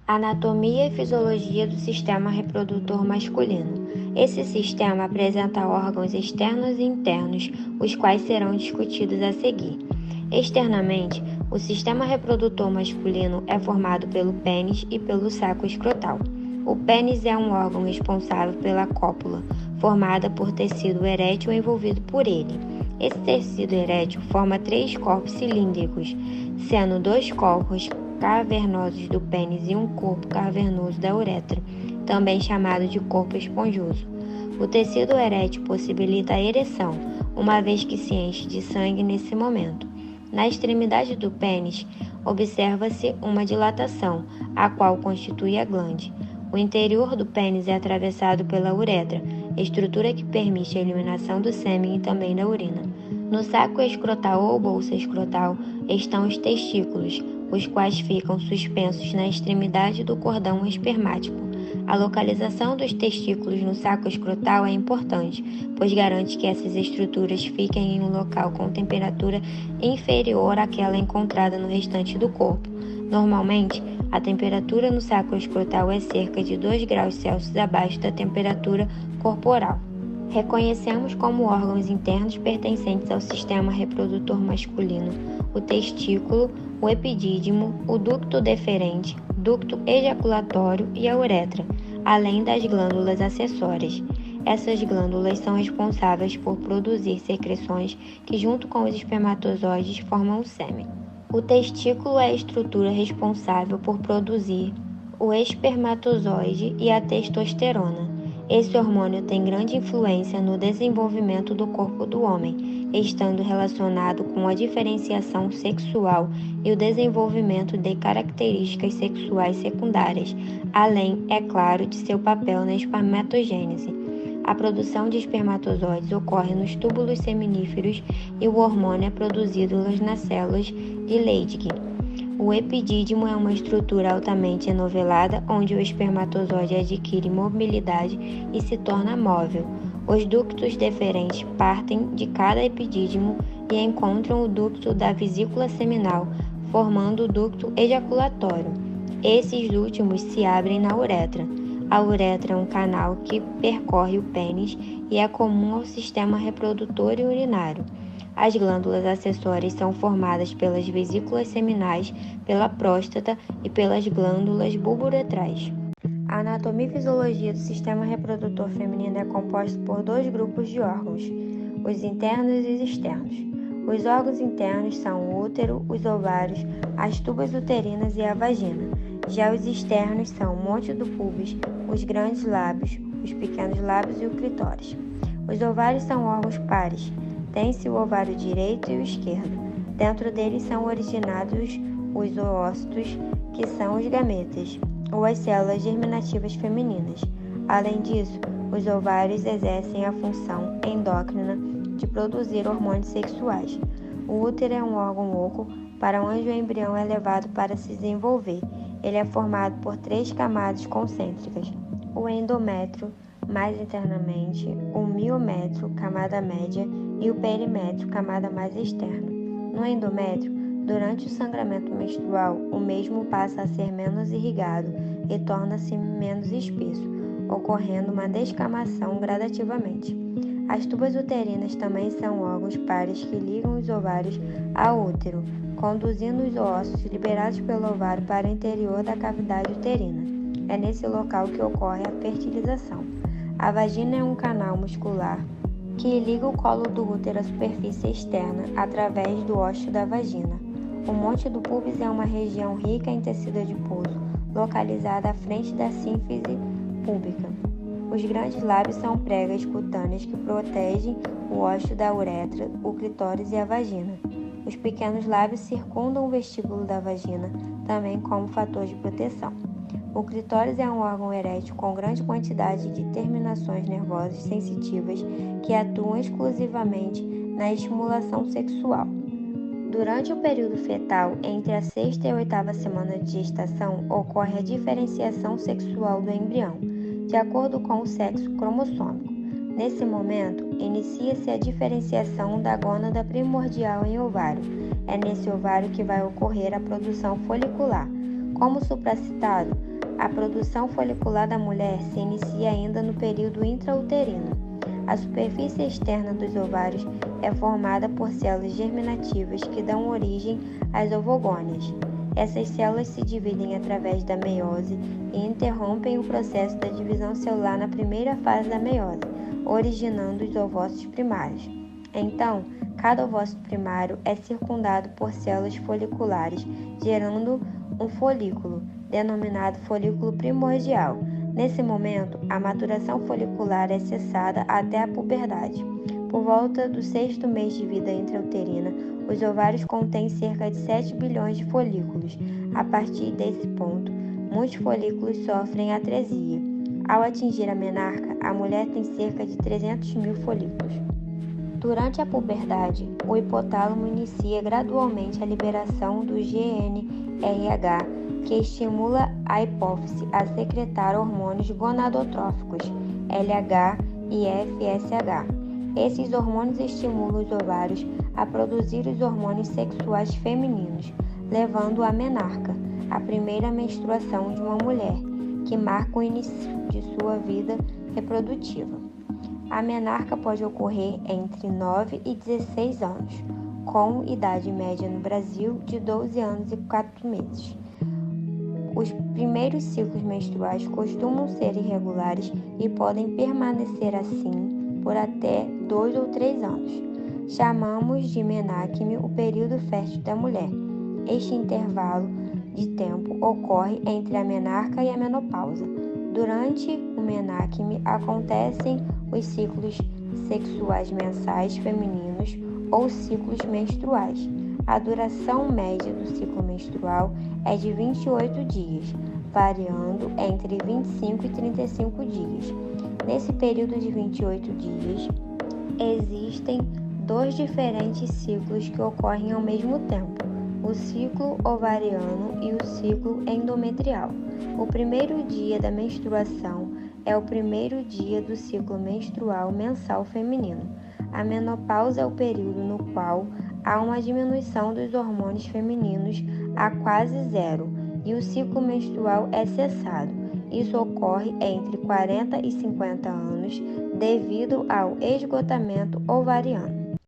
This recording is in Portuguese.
Anatomia e fisiologia do sistema reprodutor masculino. Esse sistema apresenta órgãos externos e internos, os quais serão discutidos a seguir. Externamente, o sistema reprodutor masculino é formado pelo pênis e pelo saco escrotal. O pênis é um órgão responsável pela cópula, formada por tecido erétil envolvido por ele. Esse tecido erétil forma 3 corpos cilíndricos, sendo 2 corpos cavernosos do pênis e um corpo cavernoso da uretra, também chamado de corpo esponjoso. O tecido erétil possibilita a ereção, uma vez que se enche de sangue nesse momento. Na extremidade do pênis, observa-se uma dilatação, a qual constitui a glande. O interior do pênis é atravessado pela uretra, estrutura que permite a eliminação do sêmen e também da urina. No saco escrotal ou bolsa escrotal estão os testículos, os quais ficam suspensos na extremidade do cordão espermático. A localização dos testículos no saco escrotal é importante, pois garante que essas estruturas fiquem em um local com temperatura inferior àquela encontrada no restante do corpo. Normalmente, a temperatura no saco escrotal é cerca de 2 graus Celsius abaixo da temperatura corporal. Reconhecemos como órgãos internos pertencentes ao sistema reprodutor masculino o testículo, o epidídimo, o ducto deferente, ducto ejaculatório e a uretra, além das glândulas acessórias. Essas glândulas são responsáveis por produzir secreções que, junto com os espermatozoides, formam o sêmen. O testículo é a estrutura responsável por produzir o espermatozoide e a testosterona. Esse hormônio tem grande influência no desenvolvimento do corpo do homem, estando relacionado com a diferenciação sexual e o desenvolvimento de características sexuais secundárias, além, é claro, de seu papel na espermatogênese. A produção de espermatozoides ocorre nos túbulos seminíferos e o hormônio é produzido nas células de Leydig. O epidídimo é uma estrutura altamente enovelada onde o espermatozoide adquire mobilidade e se torna móvel. Os ductos deferentes partem de cada epidídimo e encontram o ducto da vesícula seminal, formando o ducto ejaculatório. Esses últimos se abrem na uretra. A uretra é um canal que percorre o pênis e é comum ao sistema reprodutor e urinário. As glândulas acessórias são formadas pelas vesículas seminais, pela próstata e pelas glândulas bulbouretrais. A anatomia e fisiologia do sistema reprodutor feminino é composta por 2 grupos de órgãos, os internos e os externos. Os órgãos internos são o útero, os ovários, as tubas uterinas e a vagina. Já os externos são o monte do púbis, os grandes lábios, os pequenos lábios e o clitóris. Os ovários são órgãos pares. Tem-se o ovário direito e o esquerdo. Dentro deles são originados os oócitos, que são os gametas, ou as células germinativas femininas. Além disso, os ovários exercem a função endócrina de produzir hormônios sexuais. O útero é um órgão oco para onde o embrião é levado para se desenvolver. Ele é formado por 3 camadas concêntricas: o endométrio, mais internamente, o miométrio, camada média, e o perimétrio, camada mais externa. No endométrio, durante o sangramento menstrual, o mesmo passa a ser menos irrigado e torna-se menos espesso, ocorrendo uma descamação gradativamente. As tubas uterinas também são órgãos pares que ligam os ovários ao útero, conduzindo os ósseos liberados pelo ovário para o interior da cavidade uterina. É nesse local que ocorre a fertilização. A vagina é um canal muscular que liga o colo do útero à superfície externa através do ósseo da vagina. O monte do púbis é uma região rica em tecido adiposo, localizada à frente da sínfise púbica. Os grandes lábios são pregas cutâneas que protegem o ósseo da uretra, o clitóris e a vagina. Os pequenos lábios circundam o vestíbulo da vagina, também como fator de proteção. O clitóris é um órgão erétil com grande quantidade de terminações nervosas sensitivas que atuam exclusivamente na estimulação sexual. Durante o período fetal, entre a 6ª e a 8ª semana de gestação, ocorre a diferenciação sexual do embrião, de acordo com o sexo cromossômico. Nesse momento, inicia-se a diferenciação da gônada primordial em ovário. É nesse ovário que vai ocorrer a produção folicular. Como supracitado, A produção folicular da mulher se inicia ainda no período intrauterino. A superfície externa dos ovários é formada por células germinativas que dão origem às ovogônias. Essas células se dividem através da meiose e interrompem o processo da divisão celular na primeira fase da meiose, originando os ovócitos primários. Então, cada ovócito primário é circundado por células foliculares, gerando um folículo, denominado folículo primordial. Nesse momento, a maturação folicular é cessada até a puberdade. Por volta do 6º mês de vida intrauterina, os ovários contêm cerca de 7 bilhões de folículos. A partir desse ponto, muitos folículos sofrem atresia. Ao atingir a menarca, a mulher tem cerca de 300 mil folículos. Durante a puberdade, o hipotálamo inicia gradualmente a liberação do GnRH, que estimula a hipófise a secretar hormônios gonadotróficos, LH e FSH. Esses hormônios estimulam os ovários a produzir os hormônios sexuais femininos, levando à menarca, a primeira menstruação de uma mulher, que marca o início de sua vida reprodutiva. A menarca pode ocorrer entre 9 e 16 anos, com idade média no Brasil de 12 anos e 4 meses. Os primeiros ciclos menstruais costumam ser irregulares e podem permanecer assim por até 2 ou 3 anos. Chamamos de menacme o período fértil da mulher. Este intervalo de tempo ocorre entre a menarca e a menopausa. Durante o menacme acontecem os ciclos sexuais mensais femininos ou ciclos menstruais. A duração média do ciclo menstrual é de 28 dias, variando entre 25 e 35 dias. Nesse período de 28 dias, existem 2 diferentes ciclos que ocorrem ao mesmo tempo, o ciclo ovariano e o ciclo endometrial. O primeiro dia da menstruação é o primeiro dia do ciclo menstrual mensal feminino. A menopausa é o período no qual há uma diminuição dos hormônios femininos a quase zero e o ciclo menstrual é cessado. Isso ocorre entre 40 e 50 anos devido ao esgotamento ovariano.